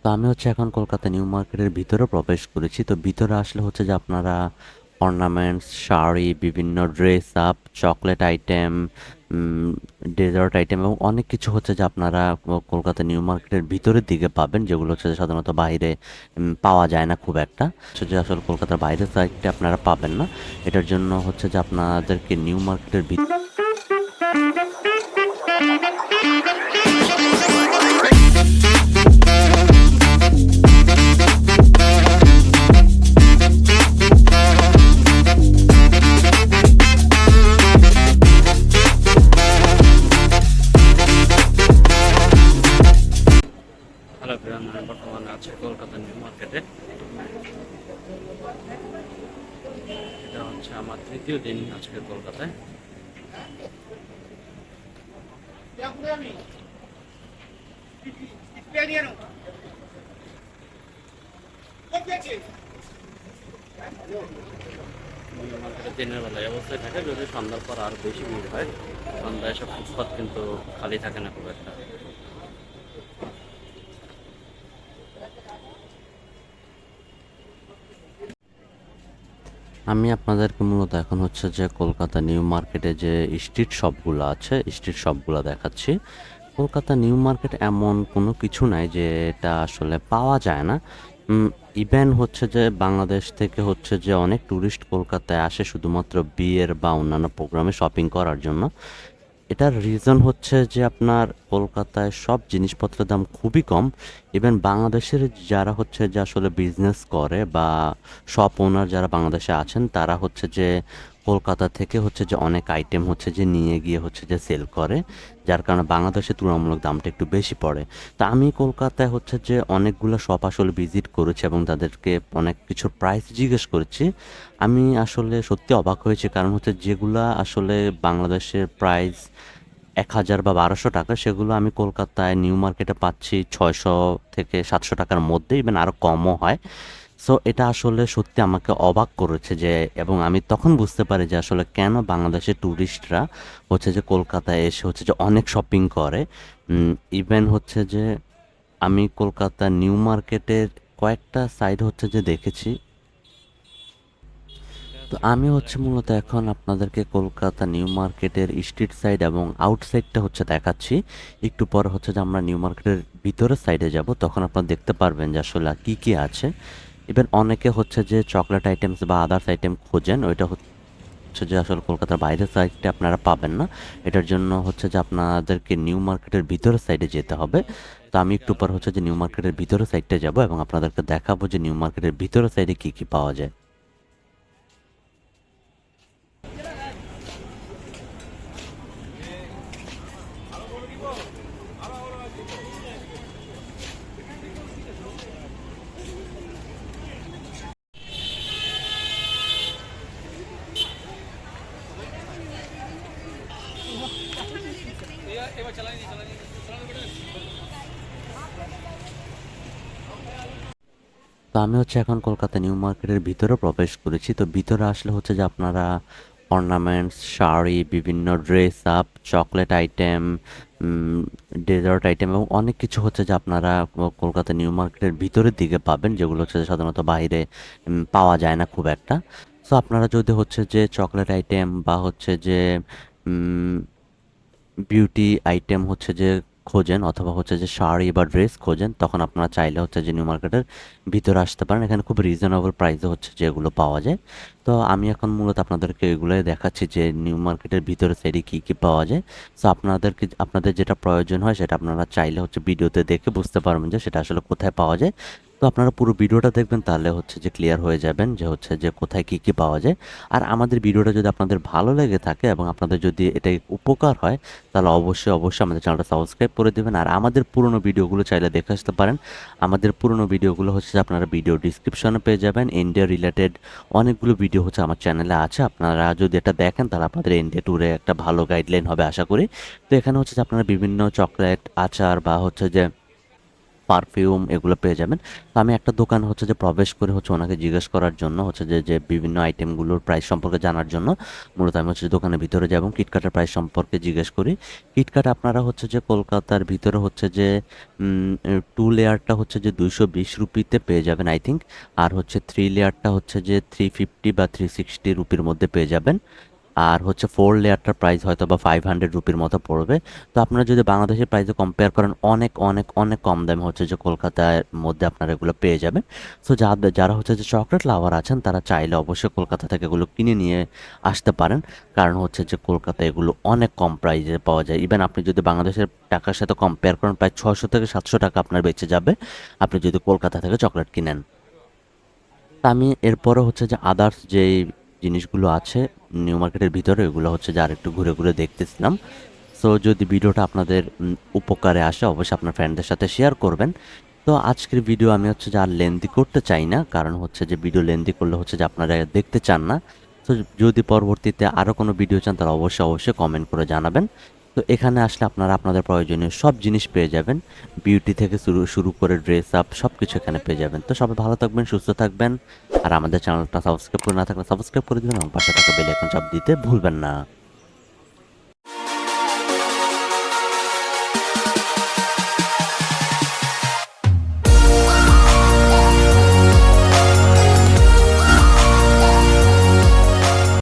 তো আমি হচ্ছে এখন কলকাতা নিউ মার্কেটের ভিতরে প্রবেশ করেছি। তো ভিতরে আসলে হচ্ছে যে আপনারা অর্নামেন্টস, শাড়ি, বিভিন্ন dress up, chocolate item, dessert item এবং অনেক কিছু হচ্ছে যে আপনারা কলকাতা নিউ মার্কেটের ভিতরের দিকে পাবেন, যেগুলো হচ্ছে যে সাধারণত বাইরে পাওয়া যায় না খুব একটা। হচ্ছে যে আসলে কলকাতার বাইরের সাইডটা আপনারা পাবেন না। এটার জন্য হচ্ছে যে আপনাদেরকে নিউ মার্কেটের হ্যালো এভরিওয়ান, আমি বর্তমানে আছি কলকাতা নিউ মার্কেটে। এটা হচ্ছে আমার তৃতীয় দিন আজকে কলকাতায়। নিউ মার্কেটে দিনের বেলায় অবস্থায় থাকে, যদি সন্ধ্যার পর আরও বেশি ভিড় হয়। সন্ধ্যায় সব ফুটপাত কিন্তু খালি থাকে না খুব একটা। আমি আপনাদেরকে মূলত এখন হচ্ছে যে কলকাতা নিউ মার্কেটে যে স্ট্রিট শপগুলো আছে, স্ট্রিট শপগুলো দেখাচ্ছি। কলকাতা নিউ মার্কেট এমন কোনো কিছু নাই যে এটা আসলে পাওয়া যায় না। ইভেন হচ্ছে যে বাংলাদেশ থেকে হচ্ছে যে অনেক ট্যুরিস্ট কলকাতায় আসে শুধুমাত্র বিয়ের বা অন্যান্য প্রোগ্রামে শপিং করার জন্য। এটার রিজন হচ্ছে যে আপনার কলকাতায় সব জিনিসপত্রের দাম খুবই কম। ইভেন বাংলাদেশের যারা হচ্ছে যে আসলে বিজনেস করে বা শপ ওনার যারা বাংলাদেশে আছেন, তারা হচ্ছে যে কলকাতা থেকে হচ্ছে যে অনেক আইটেম হচ্ছে যে নিয়ে গিয়ে হচ্ছে যে সেল করে, যার কারণে বাংলাদেশে তুলনামূলক দামটা একটু বেশি পড়ে। তা আমি কলকাতায় হচ্ছে যে অনেকগুলো শপ আসলে ভিজিট করেছি এবং তাদেরকে অনেক কিছুর প্রাইস জিজ্ঞেস করেছি। আমি আসলে সত্যি অবাক হয়েছি, কারণ হচ্ছে যেগুলা আসলে বাংলাদেশের প্রাইস 1000 বা 1200 টাকা, সেগুলো আমি কলকাতায় নিউ মার্কেটে পাচ্ছি 600 থেকে 700 টাকার মধ্যে, ইভেন আরও কমও হয়। সো এটা আসলে সত্যি আমাকে অবাক করেছে যে, এবং আমি তখন বুঝতে পারি যে আসলে কেন বাংলাদেশের ট্যুরিস্টরা হচ্ছে যে কলকাতায় এসে হচ্ছে যে অনেক শপিং করে। ইভেন হচ্ছে যে আমি কলকাতা নিউ মার্কেটের কয়েকটা সাইড হচ্ছে যে দেখেছি। তো আমি হচ্ছে মূলত এখন আপনাদেরকে কলকাতা নিউ মার্কেটের স্ট্রিট সাইড এবং আউটসাইডটা হচ্ছে দেখাচ্ছি। একটু পর হচ্ছে যে আমরা নিউ মার্কেটের ভিতরের সাইডে যাব, তখন আপনারা দেখতে পারবেন যে আসলে কী কী আছে। ইভেন অনেকে হচ্ছে যে চকলেট আইটেমস বা আদার্স আইটেম খোঁজেন, ওইটা হচ্ছে যে আসলে কলকাতার বাইরের সাইডটা আপনারা পাবেন না। এটার জন্য হচ্ছে যে আপনাদেরকে নিউ মার্কেটের ভিতরের সাইডে যেতে হবে। তো আমি একটু পর হচ্ছে যে নিউ মার্কেটের ভিতরের সাইডটা যাব এবং আপনাদেরকে দেখাবো যে নিউ মার্কেটের ভিতরের সাইডে কী কী পাওয়া যায়। তো আমি হচ্ছে এখন কলকাতা নিউ মার্কেটের ভিতরে প্রবেশ করেছি। তো ভিতরে আসলে হচ্ছে যে আপনারা অর্নামেন্টস, শাড়ি, বিভিন্ন dress up, chocolate item, dessert item এবং অনেক কিছু হচ্ছে যে আপনারা কলকাতা নিউ মার্কেটের ভিতরের দিকে পাবেন, যেগুলো হচ্ছে যে সাধারণত বাইরে পাওয়া যায় না খুব একটা। সো আপনারা যদি হচ্ছে যে চকলেট আইটেম বা হচ্ছে যে বিউটি আইটেম হচ্ছে যে খোঁজেন, অথবা হচ্ছে যে শাড়ি বা ড্রেস খোঁজেন, তখন আপনারা চাইলে হচ্ছে যে নিউ মার্কেটের ভিতরে আসতে পারেন। এখানে খুব রিজনেবল প্রাইসে হচ্ছে যে এগুলো পাওয়া যায়। তো আমি এখন মূলত আপনাদেরকে এগুলোই দেখাচ্ছি যে নিউ মার্কেটের ভিতরে সাইডে কী কী পাওয়া যায়। সো আপনাদের যেটা প্রয়োজন হয় সেটা আপনারা চাইলে হচ্ছে ভিডিওতে দেখে বুঝতে পারবেন যে সেটা আসলে কোথায় পাওয়া যায়। তো আপনারা পুরো ভিডিওটা দেখবেন, তাহলে হচ্ছে যে ক্লিয়ার হয়ে যাবেন যে হচ্ছে যে কোথায় কী কী পাওয়া যায়। আর আমাদের ভিডিওটা যদি আপনাদের ভালো লেগে থাকে এবং আপনাদের যদি এটা উপকার হয়, তাহলে অবশ্যই আমাদের চ্যানেলটা সাবস্ক্রাইব করে দেবেন। আর আমাদের পুরনো ভিডিওগুলো চাইলে দেখে আসতে পারেন। আমাদের পুরনো ভিডিওগুলো হচ্ছে যে আপনারা ভিডিও ডিসক্রিপশনে পেয়ে যাবেন। ইন্ডিয়া রিলেটেড অনেকগুলো ভিডিও হচ্ছে আমার চ্যানেলে আছে। আপনারা যদি এটা দেখেন তাহলে আপনাদের ইন্ডিয়া ট্যুরে একটা ভালো গাইডলাইন হবে আশা করি। তো এখানে হচ্ছে যে আপনারা বিভিন্ন চকলেট, আচার বা হচ্ছে যে পারফিউম এগুলো পেয়ে যাবেন। তো আমি একটা দোকান হচ্ছে যে প্রবেশ করে হচ্ছে ওনাকে জিজ্ঞেস করার জন্য হচ্ছে যে বিভিন্ন আইটেমগুলোর প্রাইস সম্পর্কে জানার জন্য মূলত আমি হচ্ছে দোকানের ভিতরে যাব, কিটক্যাটের প্রাইস সম্পর্কে জিজ্ঞেস করি। কিটক্যাট আপনারা হচ্ছে যে কলকাতার ভিতরে হচ্ছে যে 2 লেয়ারটা হচ্ছে যে 220 রুপিতে পেয়ে যাবেন আই থিঙ্ক, আর হচ্ছে 3 লেয়ারটা হচ্ছে যে 350 বা 360 রুপির মধ্যে পেয়ে যাবেন, আর হচ্ছে 4 লেয়ারটার প্রাইস হয়তো বা 500 রুপির মতো পড়বে। তো আপনারা যদি বাংলাদেশের প্রাইসে কম্পেয়ার করেন অনেক অনেক অনেক কম দামে হচ্ছে যে কলকাতার মধ্যে আপনারা এগুলো পেয়ে যাবেন। সো যারা হচ্ছে যে চকলেট লাভার আছেন তারা চাইলে অবশ্যই কলকাতা থেকে এগুলো কিনে নিয়ে আসতে পারেন, কারণ হচ্ছে যে কলকাতায় এগুলো অনেক কম প্রাইসে পাওয়া যায়। ইভেন আপনি যদি বাংলাদেশের টাকার সাথে কম্পেয়ার করেন প্রায় 600 থেকে 700 টাকা আপনার বেঁচে যাবে আপনি যদি কলকাতা থেকে চকলেট কিনেন। তা আমি এরপরে হচ্ছে যে আদার্স যেই জিনিসগুলো আছে নিউ মার্কেটের ভিতরে ওগুলো হচ্ছে যে আরেকটু ঘুরে ঘুরে দেখতেছিলাম। সো যদি ভিডিওটা আপনাদের উপকারে আসে অবশ্যই আপনার ফ্রেন্ডদের সাথে শেয়ার করবেন। তো আজকের ভিডিও আমি হচ্ছে যে আর লেন্দি করতে চাই না, কারণ হচ্ছে যে ভিডিও লেন্দি করলে হচ্ছে যে আপনারা দেখতে চান না। তো যদি পরবর্তীতে আরও কোনো ভিডিও চান তাহলে অবশ্যই কমেন্ট করে জানাবেন। তো এখানে আসলে আপনারা আপনাদের প্রয়োজনীয় সব জিনিস পেয়ে যাবেন, বিউটি থেকে শুরু শুরু করে ড্রেস আপ সব কিছু এখানে পেয়ে যাবেন। তো সবাই ভালো থাকবেন, সুস্থ থাকবেন, আর আমাদের চ্যানেলটা সাবস্ক্রাইব করে না থাকলে সাবস্ক্রাইব করে দেবেন এবং পাশে থাকা বেল আইকন চাপ দিতে ভুলবেন না।